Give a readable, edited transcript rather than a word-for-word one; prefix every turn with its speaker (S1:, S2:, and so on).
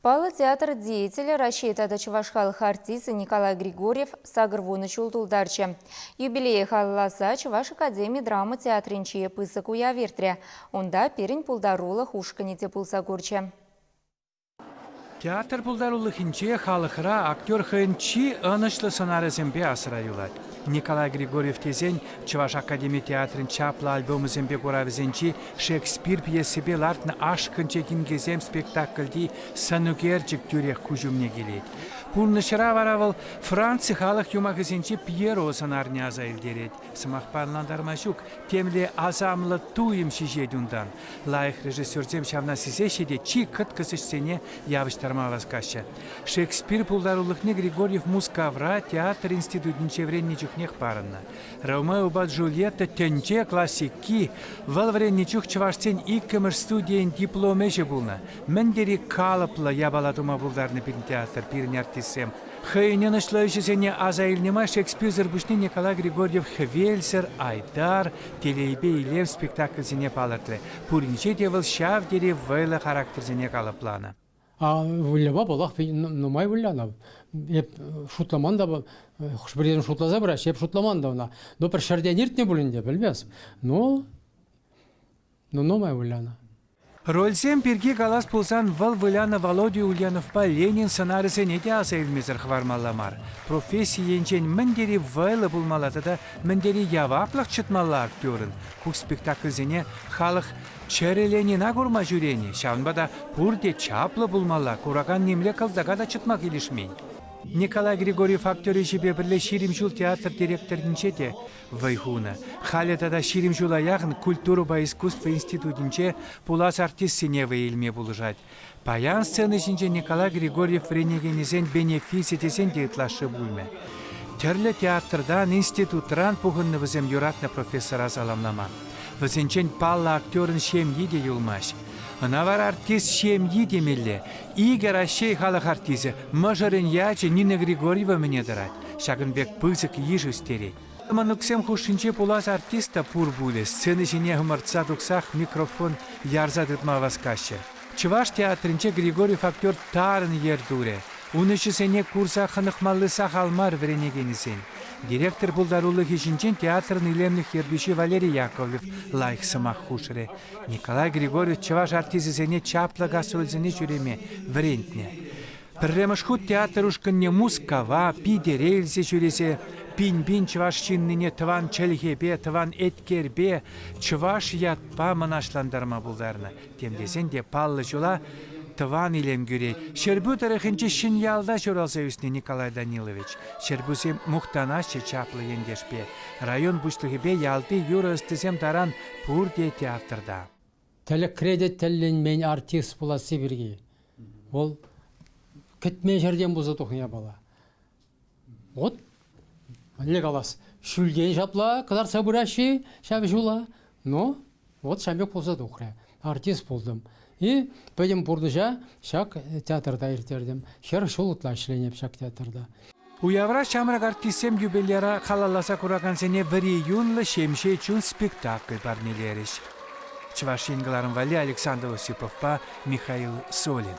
S1: Палы театр деятели Рашида чувашхалық артист Николай Григорьев сагырвуны чултулдарчы. Юбилей халласа Чуваш академии драмы театринчие пысык уявертре. Онда перень пулдарулых ушканите пулсагурче.
S2: Театр пулдарулыхинче халықыра актер хэнчи анышлы сценаризмбе асыра юлат. Николай Григорьев тезен Чуваш академии театрын чапла альбомы зембе горавзенчи Шекспир пьесебе лартны ашкынче кингезем спектакльди санугерчик тюрех кужумне келет. Пурнышыра варавыл Франция халық юмагызенчи Пьеро сценарне аза илдерет. Сымақ парландармашук темле азамлы туим шижедундан. Лайық режиссерзем шавна сизешеде чи кыткысышсене явыштарма вазкаша. Шекспир пулдарулыхны Григорьев мускавра театр институтын чевренне чухнех парынна. Ромео бат Джульетта тенче классики вал вренне чух чывашцен иккімір студиен дипломеже булна. Мендери калыпла ябалатума булдарны пин театр пирин артисем. Хайнен ышлайшысене аза илнема Шекспир зырбушны Николай Григорьев Хвельсер, Айдар, Телейбе илем спектакльзене палыртлы. Пуринче девыл шав дере вайлы характерзене калыплана.
S3: Вылеба болақ нумай вылляна. Еп шутламан да хушбірден шутлаза біраш, еп шутламан да она. Но бір шарден ертне бүлінде білмес. Но нумай вылляна.
S2: Рользем перги галас пулсан вал выляна Володя Ульяновпа Ленин сценарисене де аза илмезір хвармалламар. Профессия енчен міндері вайлы булмалады да міндері яваплық чытмалла актерін. Хук спектакльзене халық череленина гурма жүрені. Шавнбада пурде чаплы булмалла, кураган немле кылдага да чытма келішмей. Николай Григорьев актері жібе бірле Ширимжул театр директордінче де вайхуна. Халетада Ширимжул аяғын культуру ба искусство институтінче пулас артистсене вейлме булыжать. Паян сцены жинче Николай Григорьев ренегенезен бенефиси тезен дейтлашы булме. Терлі театрдан, институтран пуғынны візем юратны профессор азаламнама. Візенчен палла актерін шемьи де юлмаш. Навар артист шемьи демелле. Игорь Ащей халық артизі мажарын яче Нина Григорьева мне дарать. Шагынбек пызык ежі үстерет. Мануксем хушинче пулас артиста пур буле. Сцены жіне ғымыртса тұқсақ микрофон ярзадытма васкашы. Чуваш театрынче Григорьев актер тарын ердуре. Унышы сене курса хынықмалы сақалмар вренегенесен. Директор пулдарулы хишинчен театрын илемлих ердуши Валерий Яковлев лайық сымақ хушыре. Николай Григорьев чуваш артизісене чаплы гастрользене жүреме врентне. Пірремышхут театр ушкынне мускава, пидерелсе жүресе, пин-пин чуваш чинныне тыван чәлгебе, тыван эткербе, чуваш ятпа мынашландарма булдарны. Темдесен де паллы жула тыван илем гюре. Шербу тарихынче шын ялда журалса үсіне Николай Данилович. Шербусем мухтанашы чаплы ендешпе. Район бушлығыбе ялды юры ыстызем таран пурде театрда.
S3: Тәлі кредит тәлін мен артист боласы бірге. Ол кетме жерден бұзы тұқния бала. Вот, әлі қалас. Шүлден жапла, кадар сабыраши, шәбі жула. Но, вот шәмбек болса тұқыра. Артист болдым. И пойдем бурдыжа, шак театрда иртердим. Хер шулутла шленеп шак театрда.
S2: Уявра шамрак артистем юбилера халаласа кураган сене в июнлы шемше чун спектакль барнелериш. Чуваш енгыларын вали Александр Осиповпа, Михаил Солин.